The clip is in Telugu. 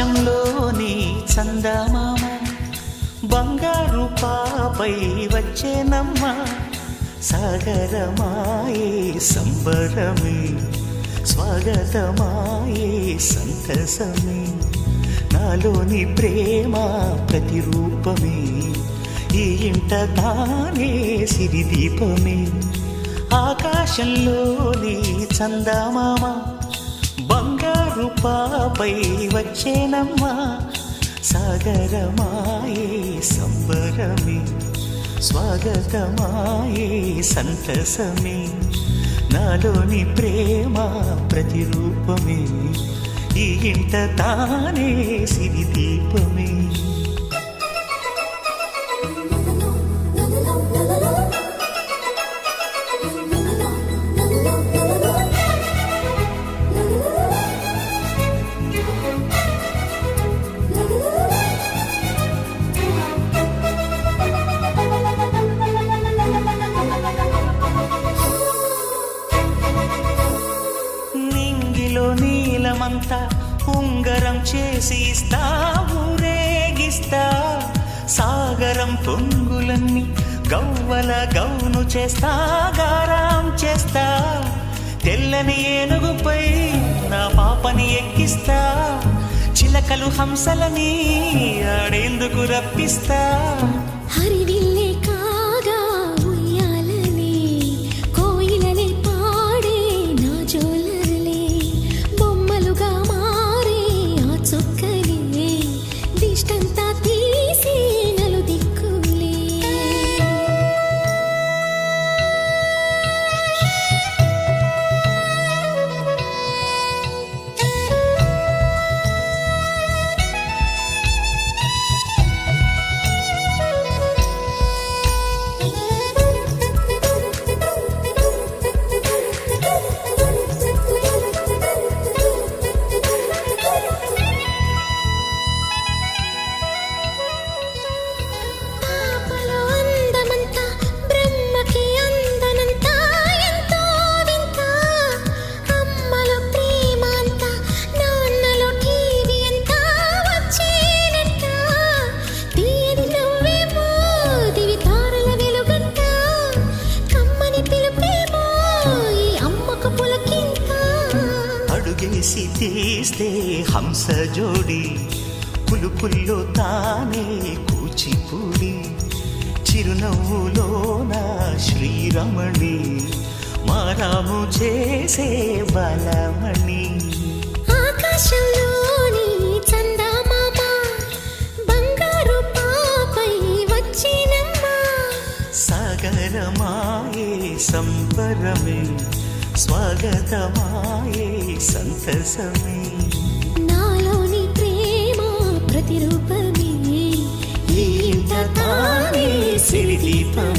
ఆకాశంలోని చందమామ బంగారు పాపై వచ్చేనమ్మ సాగరమాయే సంబరమే స్వాగతమాయే సంతసమే నాలోని ప్రేమ ప్రతిరూపమే ఈ ఇంట తానే సిరిదీపమే ఆకాశంలోని చందమామ బంగారు పాపై వచ్చేనమ్మా సాగరమాయే సంబరమే స్వాగతమాయే సంతసమే నాలోని ప్రేమ ప్రతిరూపమే ఈ ఇంట తానే సిరిదీపమే నీలమంతా ఉంగరం చేసి ఇస్తా ఊరేగిస్తా సాగరం పొంగులన్నీ గవ్వల గౌను చేస్తా గారం చేస్తా తెల్లని ఏనుగుపై నా పాపని ఎక్కిస్తా చిలకలు హంసలని ఆడేందుకు రప్పిస్తా హరివిల్లే కాగా ఉయ్యాలనే కోయిలనే పాడే నా జోలలే బొమ్మలుగా మారే ఆ చొక్కలే దిష్టంతా తీసి నలు దిక్కులే అడుగేసి తీస్తే హంస జోడి పులుపుల్లో తానే కూచిపూడి చిరునవ్వులోన శ్రీరమణి మారాము చేసే బలమణి ఆకాశంలోని చందమామ బంగారు పాపై వచ్చినమ్మా సాగరమాయే సంబరమే స్వాగతమాయే సంతసమే నాలోని ప్రేమ ప్రతిరూపమే ఈ ఇంట తానే సిరిదీపమే.